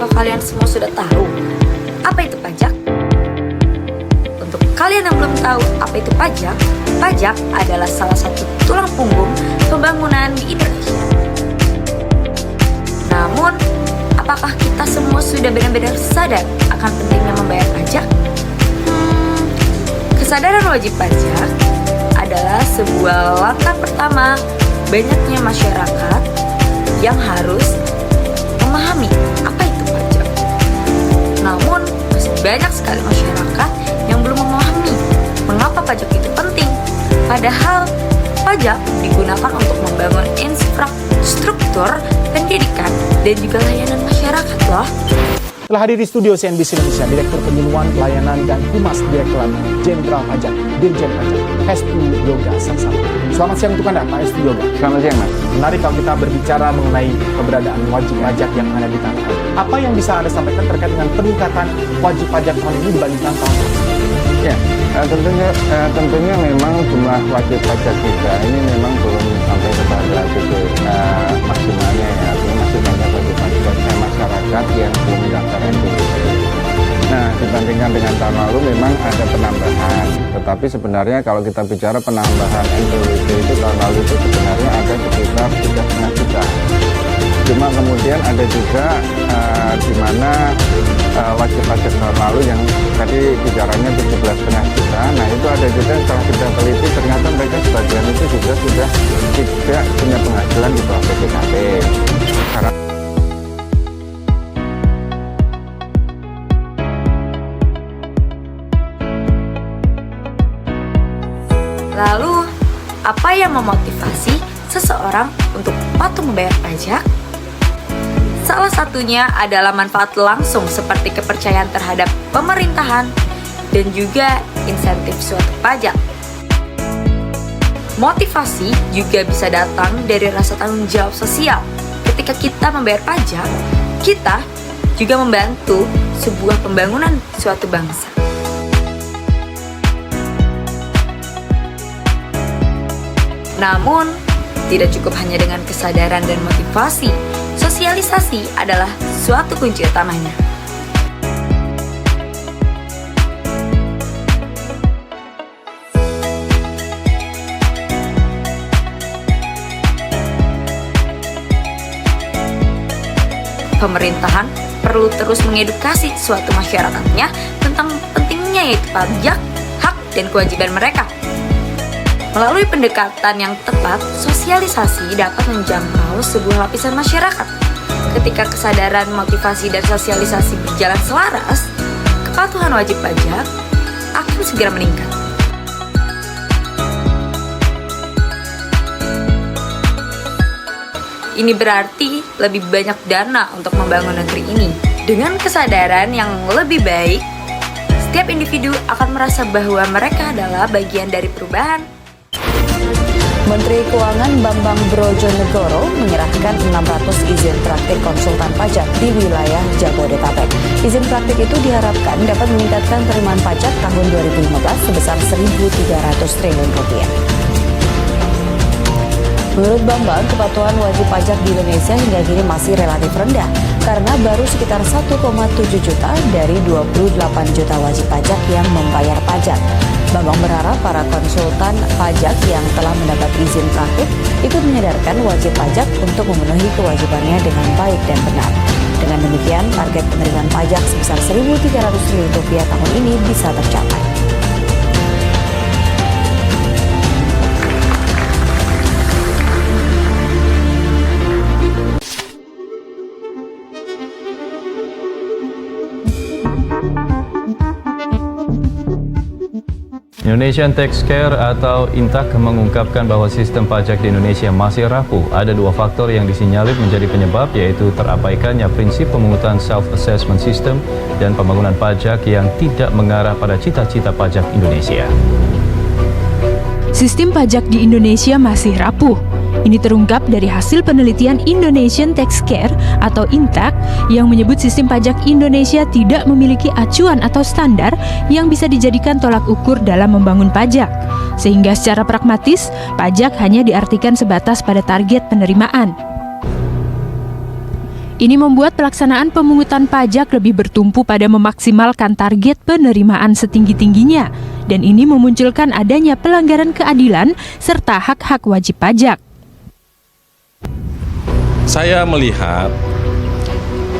apakah kalian semua sudah tahu apa itu pajak? Untuk kalian yang belum tahu apa itu pajak, pajak adalah salah satu tulang punggung pembangunan di Indonesia. Namun, apakah kita semua sudah benar-benar sadar akan pentingnya membayar pajak? Kesadaran wajib pajak adalah sebuah langkah pertama banyaknya masyarakat yang harus memahami apa itu pajak. Namun, masih banyak sekali masyarakat yang belum memahami mengapa pajak itu penting. Padahal, pajak digunakan untuk membangun infrastruktur pendidikan dan juga layanan masyarakat loh. Telah hadir di studio CNBC Indonesia, Direktur Penyuluhan Pelayanan dan Humas Direktorat Jenderal Pajak, Dirjen Pajak, Hestu Yoga Saksama. Selamat siang untuk Anda, Pak Hestu Yoga. Selamat siang, Mas. Menarik kalau kita berbicara mengenai keberadaan wajib pajak yang ada di tanah air. Apa yang bisa Anda sampaikan terkait dengan peningkatan wajib pajak tahun ini dibandingkan tahun lalu? Ya, tentunya memang jumlah wajib pajak kita ini memang belum sampai kepada titik maksimalnya ya. Artinya masih banyak wajib pajak masyarakat yang belum mendaftar NPWP. Nah, dibandingkan dengan tahun lalu memang ada penambahan. Tetapi sebenarnya kalau kita bicara penambahan NPWP itu tahun lalu itu sebenarnya ada sekitar 3,5 juta. Cuma kemudian ada juga di mana wajib pajak tahun lalu yang tadi bicaranya 17,5 juta. Nah, itu ada juga setelah kita teliti ternyata mereka sebagian itu juga sudah tidak punya penghasilan di bawah PPKP. Lalu, apa yang memotivasi seseorang untuk patuh membayar pajak? Salah satunya adalah manfaat langsung seperti kepercayaan terhadap pemerintahan dan juga insentif suatu pajak. Motivasi juga bisa datang dari rasa tanggung jawab sosial. Ketika kita membayar pajak, kita juga membantu sebuah pembangunan suatu bangsa. Namun, tidak cukup hanya dengan kesadaran dan motivasi. Sosialisasi adalah suatu kunci utamanya. Pemerintahan perlu terus mengedukasi suatu masyarakatnya tentang pentingnya yaitu pajak, hak, dan kewajiban mereka. Melalui pendekatan yang tepat, sosialisasi dapat menjangkau sebuah lapisan masyarakat. Ketika kesadaran, motivasi, dan sosialisasi berjalan selaras, kepatuhan wajib pajak akan segera meningkat. Ini berarti lebih banyak dana untuk membangun negeri ini. Dengan kesadaran yang lebih baik, setiap individu akan merasa bahwa mereka adalah bagian dari perubahan. Menteri Keuangan Bambang Brojonegoro menyerahkan 600 izin praktik konsultan pajak di wilayah Jabodetabek. Izin praktik itu diharapkan dapat meningkatkan penerimaan pajak tahun 2015 sebesar 1.300 triliun rupiah. Menurut Bambang, kepatuhan wajib pajak di Indonesia hingga kini masih relatif rendah karena baru sekitar 1,7 juta dari 28 juta wajib pajak yang membayar pajak. Bambang berharap para konsultan pajak yang telah mendapat izin praktik ikut menyadarkan wajib pajak untuk memenuhi kewajibannya dengan baik dan benar. Dengan demikian, target penerimaan pajak sebesar 1.300 triliun rupiah tahun ini bisa tercapai. Indonesian Tax Care atau INTAK mengungkapkan bahwa sistem pajak di Indonesia masih rapuh. Ada dua faktor yang disinyalir menjadi penyebab, yaitu terabaikannya prinsip pemungutan self-assessment system dan pembangunan pajak yang tidak mengarah pada cita-cita pajak Indonesia. Sistem pajak di Indonesia masih rapuh. Ini terungkap dari hasil penelitian Indonesian Tax Care atau INTAK yang menyebut sistem pajak Indonesia tidak memiliki acuan atau standar yang bisa dijadikan tolak ukur dalam membangun pajak. Sehingga secara pragmatis, pajak hanya diartikan sebatas pada target penerimaan. Ini membuat pelaksanaan pemungutan pajak lebih bertumpu pada memaksimalkan target penerimaan setinggi-tingginya, dan ini memunculkan adanya pelanggaran keadilan serta hak-hak wajib pajak. Saya melihat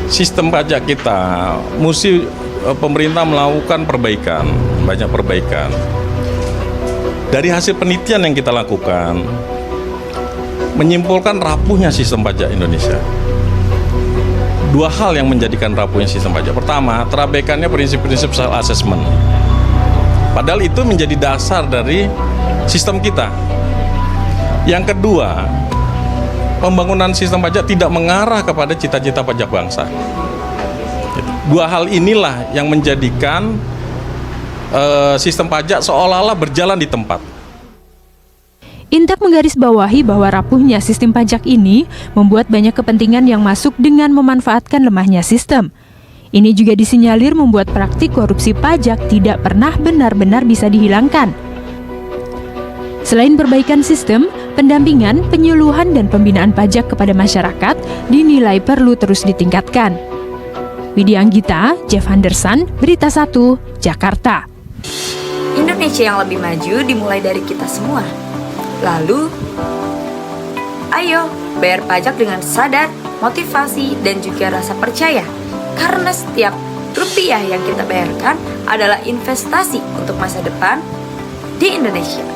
sistem pajak kita mesti pemerintah melakukan perbaikan, banyak perbaikan. Dari hasil penelitian yang kita lakukan, menyimpulkan rapuhnya sistem pajak Indonesia. Dua hal yang menjadikan rapuhnya sistem pajak. Pertama, terabaikannya prinsip-prinsip self assessment. Padahal itu menjadi dasar dari sistem kita. Yang kedua, pembangunan sistem pajak tidak mengarah kepada cita-cita pajak bangsa. Dua hal inilah yang menjadikan sistem pajak seolah-olah berjalan di tempat. Intak menggarisbawahi bahwa rapuhnya sistem pajak ini membuat banyak kepentingan yang masuk dengan memanfaatkan lemahnya sistem. Ini juga disinyalir membuat praktik korupsi pajak tidak pernah benar-benar bisa dihilangkan. Selain perbaikan sistem, pendampingan, penyuluhan, dan pembinaan pajak kepada masyarakat dinilai perlu terus ditingkatkan. Widya Anggita, Jeff Henderson, Berita 1, Jakarta. Indonesia yang lebih maju dimulai dari kita semua. Lalu, ayo bayar pajak dengan sadar, motivasi, dan juga rasa percaya. Karena setiap rupiah yang kita bayarkan adalah investasi untuk masa depan di Indonesia.